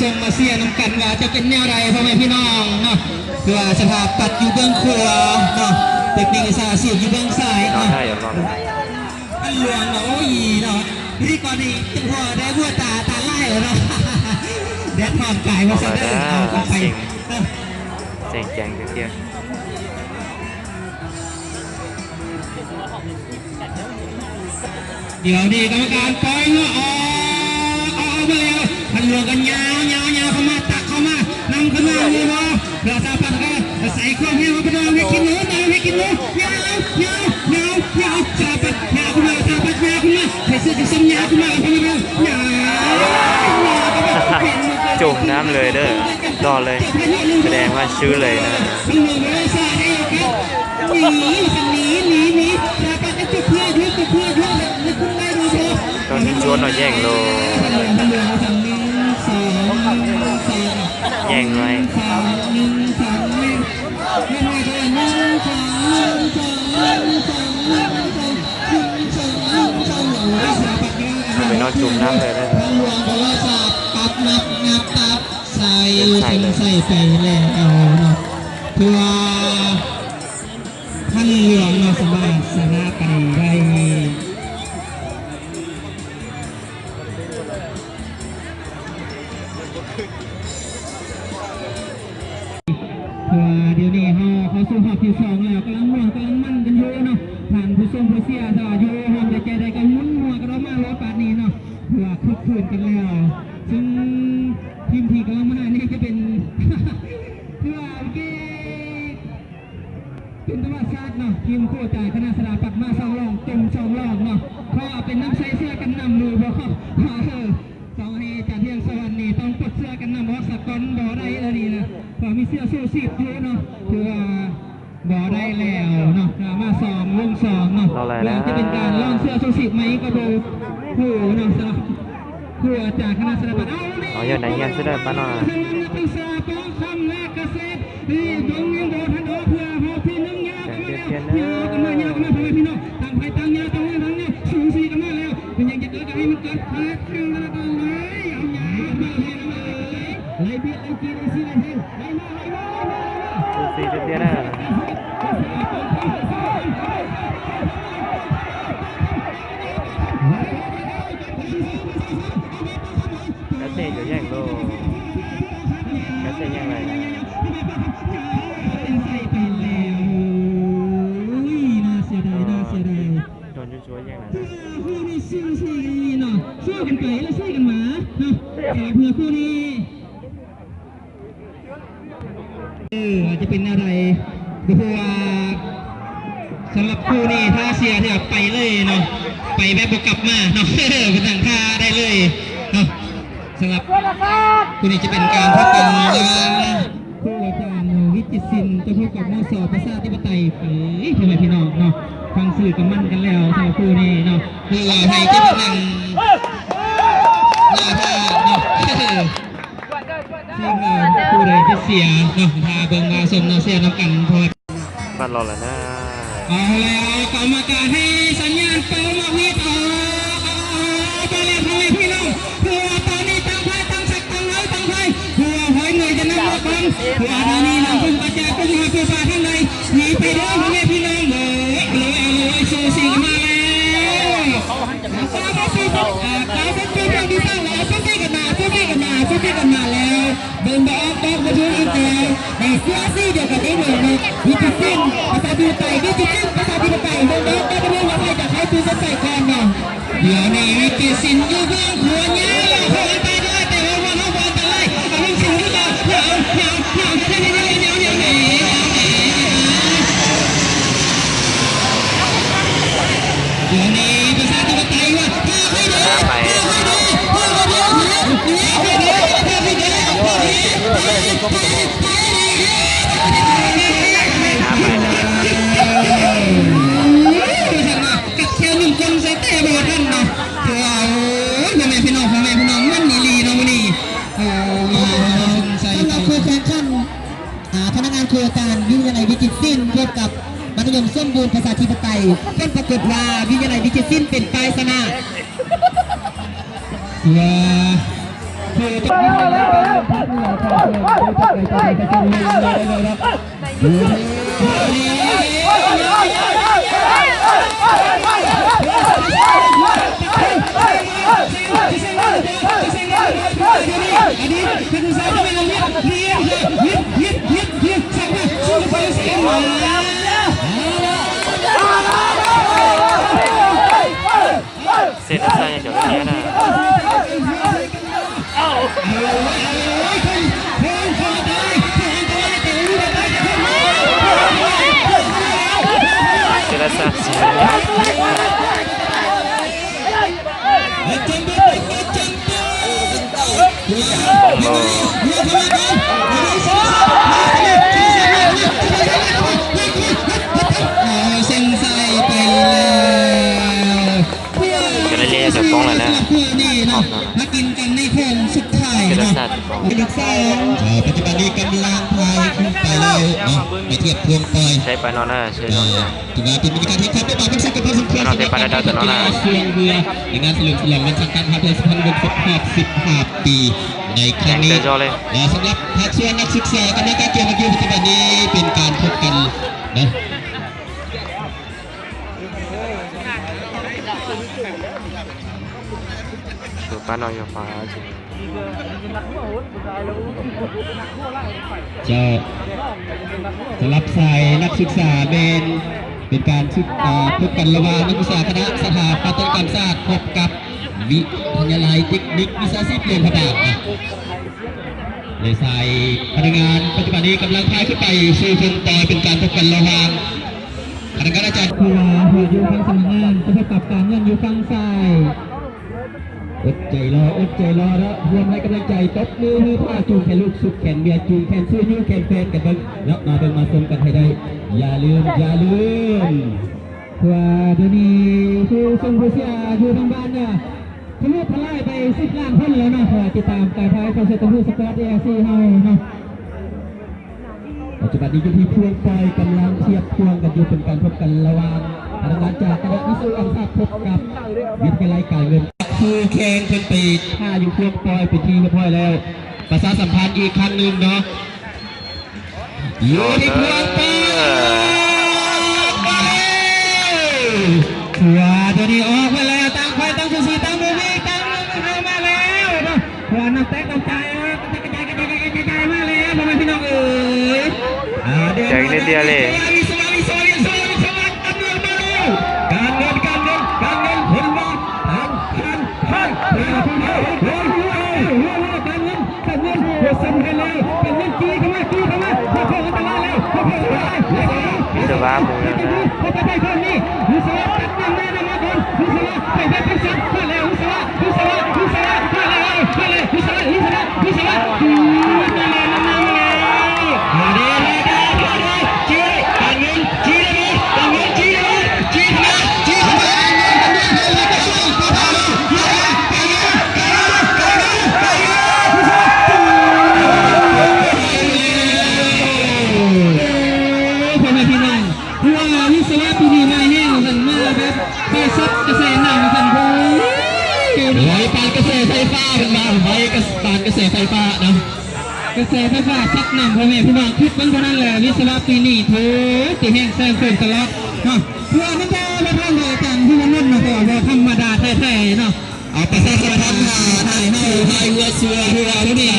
จงมาเสียน้ำกันว่าจะเป็นแนวใดพ่อแม่พี่น้องเนาะคือสถาปัตย์อยู่เบื้องขวาเนาะเทคนิคศาสตร์อยู่เบื้องซ้ายเนาะอันหลวงเนาะโอ้ยเนาะพิธีกรนี่จังพอได้บัวตาไล่เนาะแดดทอดกายมาซะได้เอาไปเสียงแจงเทียเดี๋ยวนี้กรรมการปล่อยเนาะเอาไปแล้วพันหลวงกันยาวเข้ามาตักเข้ามานำขึ้นมาเลยว่าเราสาปันก็ใส่ข้าวเหนียวไปด้วยให้กินเนื้อให้กินเนื้อยาวสาปันยาวขึ้นมาให้ซื้อจะซ้ำยาวขึ้นมาแล้วยาวจุ่มน้ำเลยเด้อต่อเลยแสดงว่าชื้อเลยนะตอนนี้ชวนหน่อยแย่งโลแย่งไว้ไปนอนจุ่มน้ำเลยได้เลยใส่ไปแล้วเนาะเพื่อท่านหลวงเนาะสบายสนาไปได้เดี๋ยวนี้เขาสู้หอบที่สองแล้วกำลังม่วนกำลังมั่นกันอยู่เนาะผ่านผู้ทรงผู้เสียต่ออยู่หอมใจใดกันมุ่นมัวกันมารถปาดนี้เนาะเพื่อคึกคืนกันแล้วซึ่งทีมที่กำลังมาเนี่ยจะเป็นเพื่อเป็นประวัติศาสตร์เนาะทีมคู่จ่ายคณะสถาปัตย์มา2 รอบเต็ม2 รอบเนาะเขาเป็นน้ำใช้เสื้อกันนำมือบ่สองให้จากเที่ยงสวรรค์นี่ต้องปลดเสื้อกันนำเพราะสกลบ่ได้แล้วนี่นะพอมีเสื้อสู้สีบอยู่เนาะคือว่าบ่ได้แล้วเนาะมา2 ลง 2เนาะจะเป็นการล่องเสื้อสู้สีบไหมก็ดูผู้เนาะสำหรับคู่จากคณะสถาปัตย์เอาอย่างไหนเงี้ยจะได้ป้าหน่อยกันมาพ่อแม่พี่น้องต่างไปต่างยาต่างเงินต่างเนี่ยสูงสีกันมาแล้วเป็นยังจะเกิดกันให้มันเกิดเรื่องอะไรกันเลยเอาหยามาเลยไล่เบียดไล่กินไล่ซีไล่เฮงไล่มาสูงสีเตี้ยนะกระเตยอยู่แย่งโลกระเตยแย่งอะไรโดนช่วยยังไงคู่นี้สู้เนาะสู้กันไปแล้วสู้กันมาเนาะเพื่อคู่นี้จะเป็นอะไรดูว่าสำหรับคู่นี้ถ้าเสียที่ไปเลยเนาะไปแบบกลับมาเนาะเป็นทางท่าได้เลยเนาะสำหรับคู่นี้จะเป็นการพบกันระหว่างคู่อาจารย์วิจิตรศิลป์จะพบกับนสประชาธิปไตยพ่อแม่พี่น้องเนาะฟังสื่อกับมั่นกันแล้วสำหรับคู่นี้เนาะคือว่าให้ที่เป็นนั่งหน้าท่าเนาะซึ่งคู่ใดที่เสียเนาะพาเบิ่งมาสมเนาะเสียน้ำกันพอบ้านเราแหละนะเอาแล้วกรรมการให้สัญญาณเป่ามาวิทย์ไปแล้วพ่อแม่พี่น้องคือว่าตอนนี้ตั้งไฟตั้งสักตั้งไว้ตั้งไฟคือว่าหอยเหนื่อยจะนั่งรถกันคือว่าตอนนี้น้ำพึ่งกระจายก็มาคือฟ้าข้างในหนีไปเด้อพ่อแม่พี่น้องเลยโซซิงมาแล้วสาวก็คือเป็นดีสร้างแล้วโซซิกันมาแล้วเดินไปออกมาดูอีกแล้วในเสื้อสีเดียวกันนี้เลยวิจิตรศิลป์ภาษาดิบไตวิจิตรศิลป์ภาษาดิบไตเดินได้ไม่รู้ว่าใครจะใช้ปืนใส่ก่อนเนาะเดี๋ยวนี้วิจิตรศิลป์อยู่เบื้องหัวเนี้ยเขาไปด้วยแต่ว่าเขาบอลตะไลเอาลูกศิลป์ขึ้นมาเดี๋ยวนี้ภาษาดิบไตว่าพนักงานโครงการวิทยาลัยวิจิตรศิลป์พบกับมัธยมส้มบูรณ์ภาษาธิปไตยเป็นปรากฏว่าวิทยาลัยวิจิตรศิลป์เป็นปลายชนะ เส้นด้านซ้ายยังจะเลี้ยนะเส้นด้านซ้ายสีโอ้เส้นใส่ไปแล้ว จะได้เลี้ยจะป้องแล้วนะ เพื่อนี่เนาะมากินกันในโค้งสุดท้าย เส้นด้าน เนาะ ซ้ายป้อง ลูกสาวปัจจุบันนี้กำลังพายขึ้นไปเลยเนาะไปเทียบพวงปอย ใช้ไปนอนหน้าใช้นอนจ้ะ ถือว่าเป็นบรรยากาศที่ครบได้บอกเป็นสิ่งที่พอสมควร นอนเต็มปานดาวแต่นอนหน้า เชียงเรือในงานเฉลิมฉลองวันชาติพัฒน์พันธ์ครบรอบ15 ปีในครั้งนี้ เดี๋ยวจอเลย สำหรับภาคส่วนนักศึกษาคณะการเกี่ยวกับปัจจุบันนี้เป็นการพบกันนะ อยู่ป้านอนอยู่ฟ้าสิ เจ้าสำหรับสายนักศึกษาเป็นการพบกันระหว่างนักศึกษาคณะสถาปัตยกรรมศาสตร์พบกับวิทยาลัยเทคนิควิชาชีพเรียนพระบาทนะเลยสายพนักงานปัจจุบันนี้กำลังพายขึ้นไปสู่เชิงต่อเป็นการพบกันระหว่างพนักงานอาจารย์ครูหัวอยู่ฝั่งสำนักงานจะพบกับการเงินอยู่ฝั่งซ้ายอดใจรอแล้วรวมให้กำลังใจตบมือผ้าจูงแขนลูกสุดแขนเบียร์จูงแขนซื้อยิ้วแขนแฟนกันเบิ้งแล้วมาเป็นมาสมกันให้ได้อย่าลืมเพื่อเดี๋ยวนี้ผู้ทรงผู้เสียอยู่ทางบ้านเนี่ยทะลุทลายไป10 ล้านคนแล้วเนาะขอติดตามการพายคอนเสิร์ตผู้สปอร์ตเอซีเฮาเนาะปัจจุบันนี้อยู่ที่พวงปอยกำลังเทียบพวงกันอยู่เป็นการพบกันระหว่างพนักงานจากคณะวิศวกรรมศาสตร์พบกับวิทยาลัยการเงินคือแข่งขึ้นไปท่าอยู่พวงปอยเป็นทีเรียบร้อยแล้วประชาสัมพันธ์อีกครั้งหนึ่งเนาะอยู่ที่พวงปอยหัวตัวนี้ออกมาแล้วตั้งไฟตั้งสีตั้งมือวิ่งตั้งมือมาแล้วเนาะหัวน้ำแตกน้ำใจกระจายมาแล้วพ่อแม่พี่น้องเอ๋ยแจกนิดเดียวเลย การเงินเห็นว่าท่านการเงินหัวซ้ำกันเลยการเงินจี้เข้ามาพออันตรายแล้วพออันตราย นี่จะว่ามูแล้วนะ พอไปคนนี้วิศวะตัดยังไงนะมาคนวิศวะไปได้เป็นสิบมาแล้ววิศวะมาแล้ววิศวะมาเลยวิศวะมาแล้วมาเด้จี้การเงินจี้เลยการเงินจี้เลยจี้เข้ามาวิศวะปีนี้มาแห้งสันมาแบบไปซับกระแสน้ำสันพูไว้ปานกระแสไฟฟ้าเป็นมาไว้ปานกระแสไฟฟ้านะกระแสไฟฟ้าซักน้ำพ่อแม่พี่น้องคิดมันเท่านั้นแหละวิศวะปีนี้โถตีแห้งแซงเกินตลอดเนาะเพื่อมันจะมาทำเลยกันที่มันนั่นนะก็ว่าธรรมดาแท้ๆเนาะเอาประชาสัมพันธ์ให้วัวเสือหัวนี่